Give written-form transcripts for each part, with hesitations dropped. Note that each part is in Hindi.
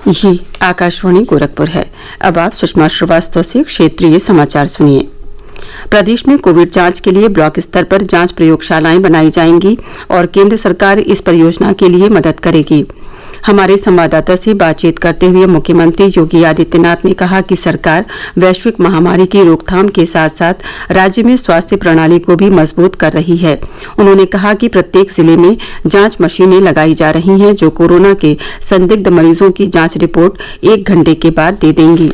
ये आकाशवाणी गोरखपुर है। अब आप सुषमा श्रीवास्तव से क्षेत्रीय समाचार सुनिए। प्रदेश में कोविड जांच के लिए ब्लॉक स्तर पर जांच प्रयोगशालाएं बनाई जाएंगी और केंद्र सरकार इस परियोजना के लिए मदद करेगी। हमारे संवाददाता से बातचीत करते हुए मुख्यमंत्री योगी आदित्यनाथ ने कहा कि सरकार वैश्विक महामारी की रोकथाम के साथ साथ राज्य में स्वास्थ्य प्रणाली को भी मजबूत कर रही है। उन्होंने कहा कि प्रत्येक जिले में जांच मशीनें लगाई जा रही हैं जो कोरोना के संदिग्ध मरीजों की जांच रिपोर्ट 1 घंटे के बाद दे देंगी।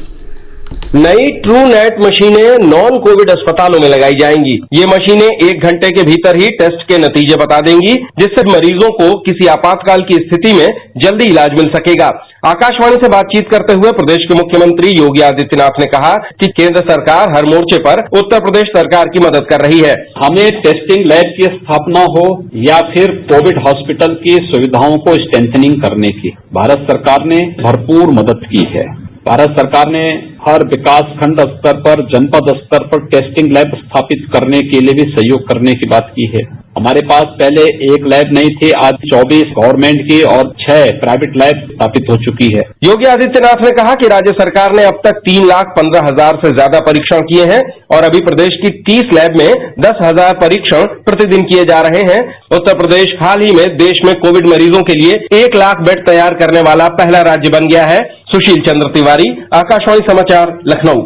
नई ट्रू नेट मशीनें नॉन कोविड अस्पतालों में लगाई जाएंगी। ये मशीनें 1 घंटे के भीतर ही टेस्ट के नतीजे बता देंगी, जिससे मरीजों को किसी आपातकाल की स्थिति में जल्दी इलाज मिल सकेगा। आकाशवाणी से बातचीत करते हुए प्रदेश के मुख्यमंत्री योगी आदित्यनाथ ने कहा कि केंद्र सरकार हर मोर्चे पर उत्तर प्रदेश सरकार की मदद कर रही है। हमें टेस्टिंग लैब की स्थापना हो या फिर कोविड हॉस्पिटल की सुविधाओं को स्ट्रेंथनिंग करने की, भारत सरकार ने भरपूर मदद की है। भारत सरकार ने हर विकास खंड स्तर पर, जनपद स्तर पर टेस्टिंग लैब स्थापित करने के लिए भी सहयोग करने की बात की है। हमारे पास पहले 1 लैब नहीं थी, आज 24 गवर्नमेंट की और 6 प्राइवेट लैब स्थापित हो चुकी है। योगी आदित्यनाथ ने कहा कि राज्य सरकार ने अब तक 3,15,000 से ज्यादा परीक्षण किए हैं और अभी प्रदेश की 30 लैब में 10,000 परीक्षण प्रतिदिन किए जा रहे हैं। उत्तर प्रदेश हाल ही में देश में कोविड मरीजों के लिए 1 लाख बेड तैयार करने वाला पहला राज्य बन गया है। सुशील चंद्र तिवारी, आकाशवाणी समाचार, लखनऊ।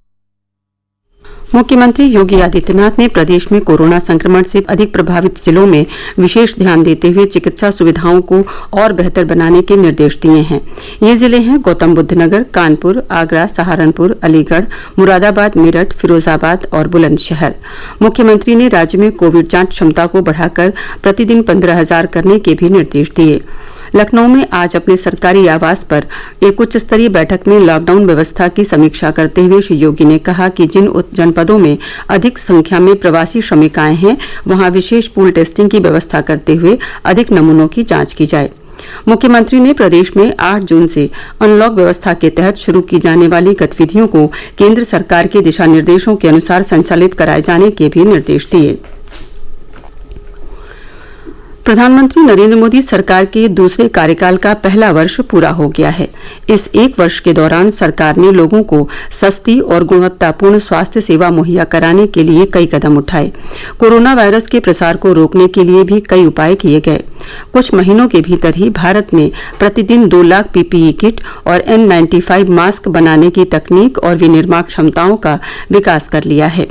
मुख्यमंत्री योगी आदित्यनाथ ने प्रदेश में कोरोना संक्रमण से अधिक प्रभावित जिलों में विशेष ध्यान देते हुए चिकित्सा सुविधाओं को और बेहतर बनाने के निर्देश दिए हैं। ये जिले हैं गौतम बुद्ध नगर, कानपुर, आगरा, सहारनपुर, अलीगढ़, मुरादाबाद, मेरठ, फिरोजाबाद और बुलंदशहर। मुख्यमंत्री ने राज्य में कोविड जांच क्षमता को बढ़ाकर प्रतिदिन 15,000 करने के भी निर्देश दिए। लखनऊ में आज अपने सरकारी आवास पर एक उच्च स्तरीय बैठक में लॉकडाउन व्यवस्था की समीक्षा करते हुए श्री योगी ने कहा कि जिन जनपदों में अधिक संख्या में प्रवासी श्रमिकाएं हैं वहां विशेष पूल टेस्टिंग की व्यवस्था करते हुए अधिक नमूनों की जांच की जाए। मुख्यमंत्री ने प्रदेश में 8 जून से अनलॉक व्यवस्था के तहत शुरू की जाने वाली गतिविधियों को केंद्र सरकार के दिशा निर्देशों के अनुसार संचालित कराए जाने के भी निर्देश दिए। प्रधानमंत्री नरेंद्र मोदी सरकार के दूसरे कार्यकाल का पहला वर्ष पूरा हो गया है। इस 1 वर्ष के दौरान सरकार ने लोगों को सस्ती और गुणवत्तापूर्ण स्वास्थ्य सेवा मुहैया कराने के लिए कई कदम उठाए। कोरोना वायरस के प्रसार को रोकने के लिए भी कई उपाय किए गए। कुछ महीनों के भीतर ही भारत ने प्रतिदिन 2 लाख पीपीई किट और N95 मास्क बनाने की तकनीक और विनिर्माण क्षमताओं का विकास कर लिया है।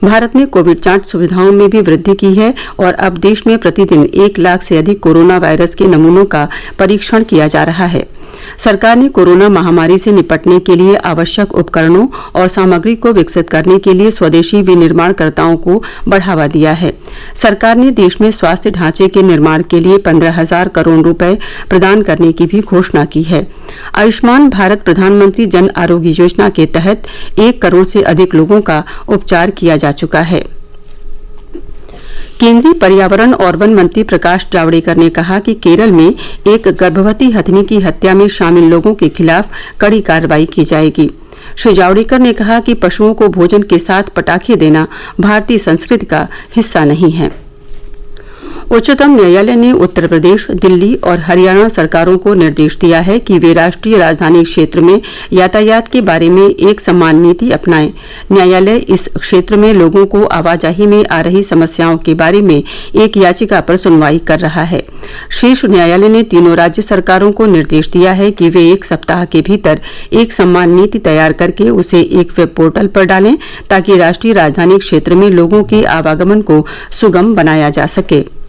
भारत ने कोविड जांच सुविधाओं में भी वृद्धि की है और अब देश में प्रतिदिन 1 लाख से अधिक कोरोना वायरस के नमूनों का परीक्षण किया जा रहा है। सरकार ने कोरोना महामारी से निपटने के लिए आवश्यक उपकरणों और सामग्री को विकसित करने के लिए स्वदेशी विनिर्माणकर्ताओं को बढ़ावा दिया है। सरकार ने देश में स्वास्थ्य ढांचे के निर्माण के लिए 15,000 करोड़ रुपए प्रदान करने की भी घोषणा की है। आयुष्मान भारत प्रधानमंत्री जन आरोग्य योजना के तहत 1 करोड़ से अधिक लोगों का उपचार किया जा चुका है। केंद्रीय पर्यावरण और वन मंत्री प्रकाश जावड़ेकर ने कहा कि केरल में एक गर्भवती हथिनी की हत्या में शामिल लोगों के खिलाफ कड़ी कार्रवाई की जाएगी। श्री जावड़ेकर ने कहा कि पशुओं को भोजन के साथ पटाखे देना भारतीय संस्कृति का हिस्सा नहीं है। उच्चतम न्यायालय ने उत्तर प्रदेश, दिल्ली और हरियाणा सरकारों को निर्देश दिया है कि वे राष्ट्रीय राजधानी क्षेत्र में यातायात के बारे में एक समान नीति अपनाएं। न्यायालय इस क्षेत्र में लोगों को आवाजाही में आ रही समस्याओं के बारे में एक याचिका पर सुनवाई कर रहा है। शीर्ष न्यायालय ने तीनों राज्य सरकारों को निर्देश दिया है कि वे 1 सप्ताह के भीतर एक समान नीति तैयार करके उसे एक वेब पोर्टल पर डालें ताकि राष्ट्रीय राजधानी क्षेत्र में लोगों के आवागमन को सुगम बनाया जा सके।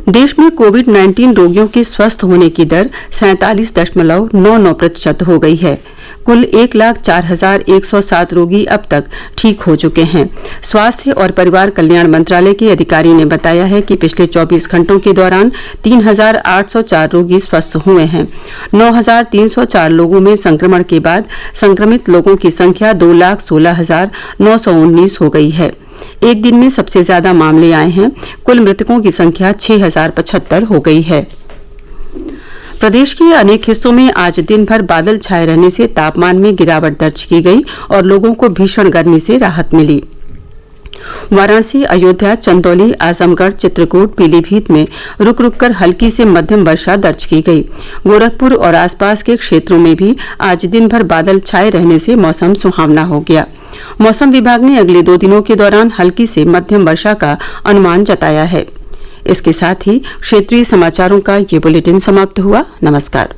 देश में कोविड-19 रोगियों के स्वस्थ होने की दर 47.99% हो गई है। कुल 1,04,107 रोगी अब तक ठीक हो चुके हैं। स्वास्थ्य और परिवार कल्याण मंत्रालय के अधिकारी ने बताया है कि पिछले 24 घंटों के दौरान 3,804 रोगी स्वस्थ हुए हैं। 9,304 लोगों में संक्रमण के बाद संक्रमित लोगों की संख्या 2,16,919 हो गई है। एक दिन में सबसे ज्यादा मामले आए हैं। कुल मृतकों की संख्या 6,075 हो गई है। प्रदेश के अनेक हिस्सों में आज दिन भर बादल छाए रहने से तापमान में गिरावट दर्ज की गई और लोगों को भीषण गर्मी से राहत मिली। वाराणसी, अयोध्या, चंदौली, आजमगढ़, चित्रकूट, पीलीभीत में रुक रुक कर हल्की से मध्यम वर्षा दर्ज की गई। गोरखपुर और आसपास के क्षेत्रों में भी आज दिन भर बादल छाए रहने से मौसम सुहावना हो गया। मौसम विभाग ने अगले 2 दिनों के दौरान हल्की से मध्यम वर्षा का अनुमान जताया है। इसके साथ ही क्षेत्रीय समाचारों का ये बुलेटिन समाप्त हुआ। नमस्कार।